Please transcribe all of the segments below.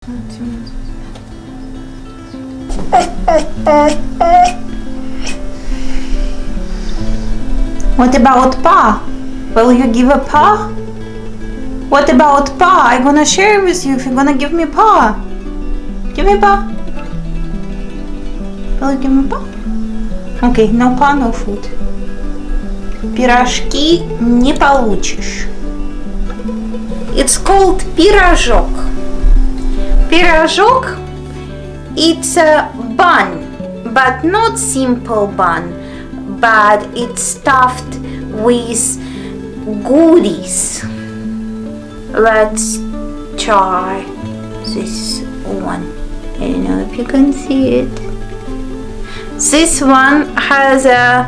What about pa? Will you give a pa? What about pa? I'm gonna share with you if you're gonna give me pa. Give me pa. Will you give me pa? Okay, no pa, no food. Пирожки не получишь. It's called pirozhok. Pirozhok, it's a bun, but not simple bun, but it's stuffed with goodies. Let's try this one. I don't know if you can see it. This one has a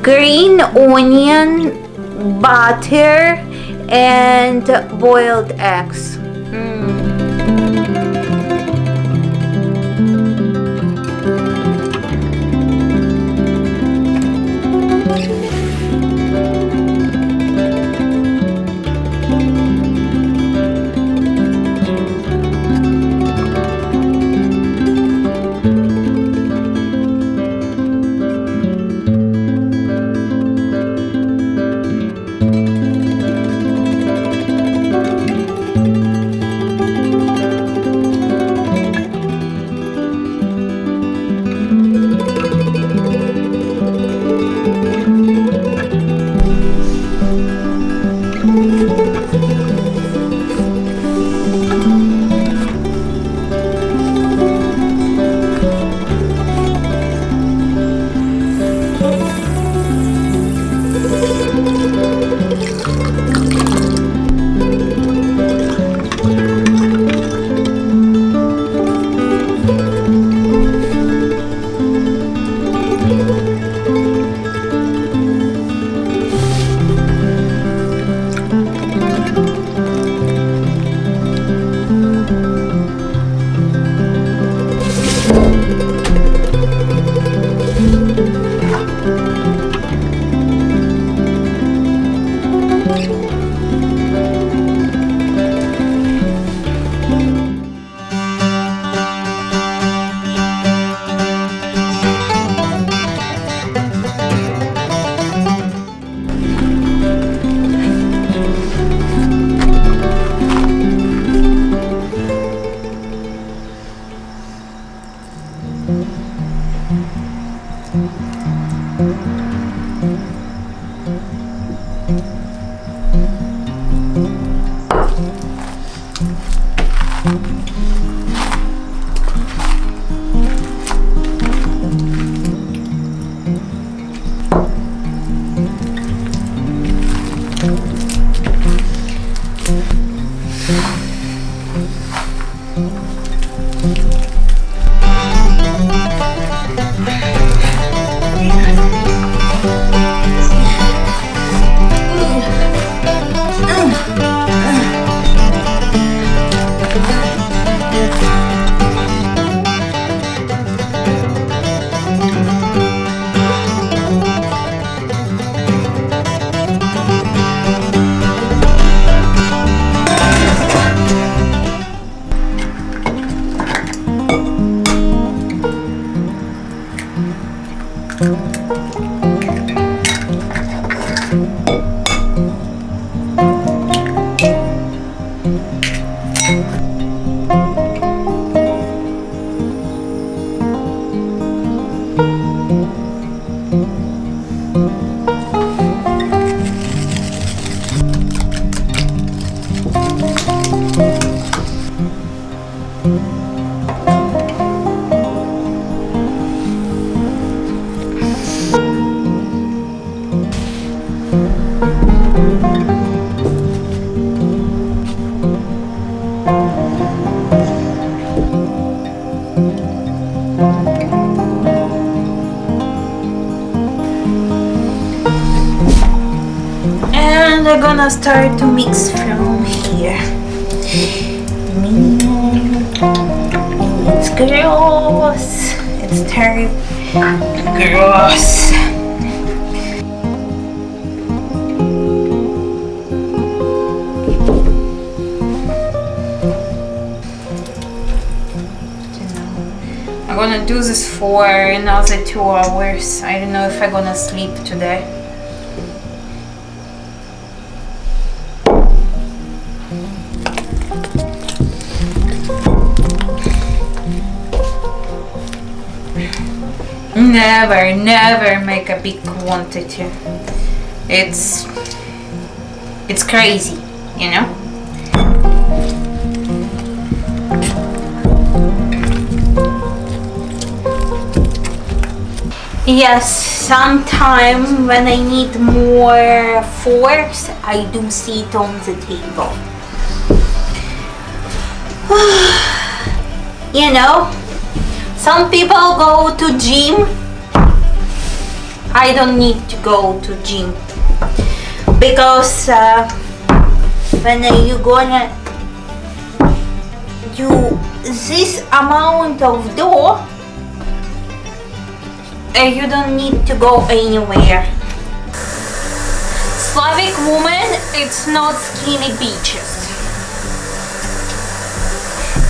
green onion, butter, and boiled eggs. And I'm gonna start to mix from here. It's gross. It's terrible. Gross. I'm gonna do this for another 2 hours. I don't know if I'm gonna sleep today. Never make a big quantity. It's crazy, you know? Yes, sometimes when I need more forks, I do sit on the table. You know, some people go to gym. I don't need to go to gym because when you gonna do this amount of dough, you don't need to go anywhere. Slavic woman, it's not skinny bitches.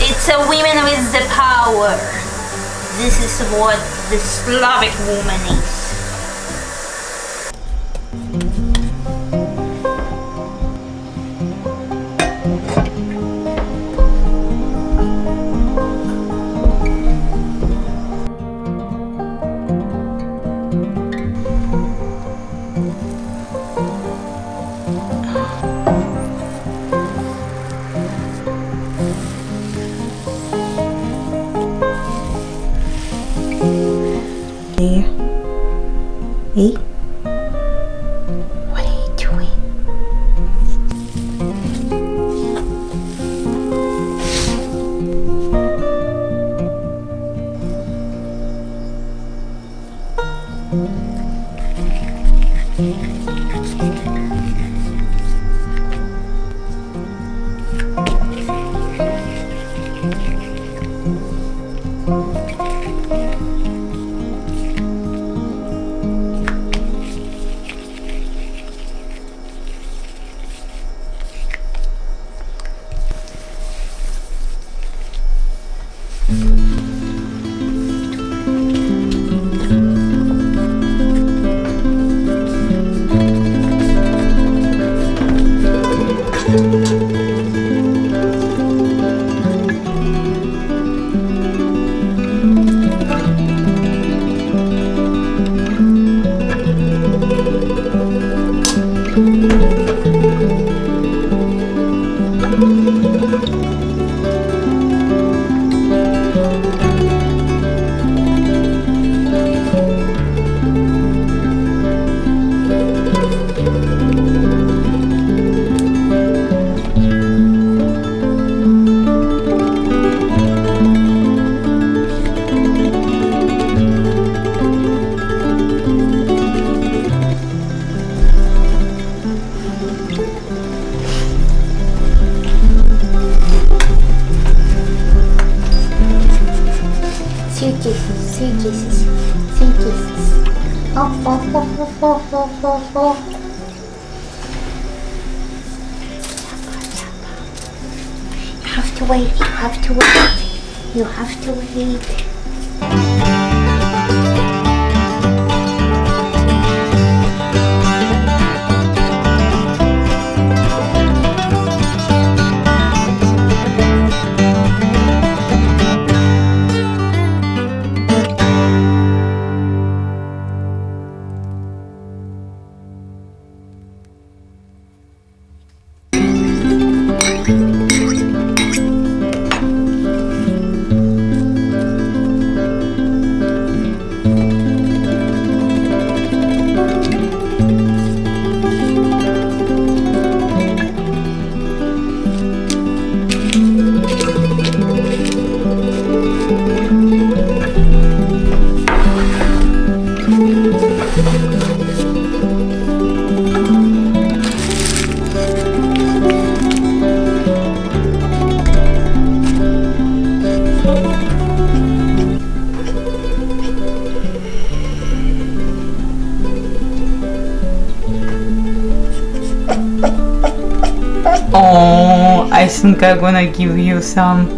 It's a woman with the power. This is what the Slavic woman is. Hey, what are you doing? You have to wait. Oh, I think I'm gonna give you some.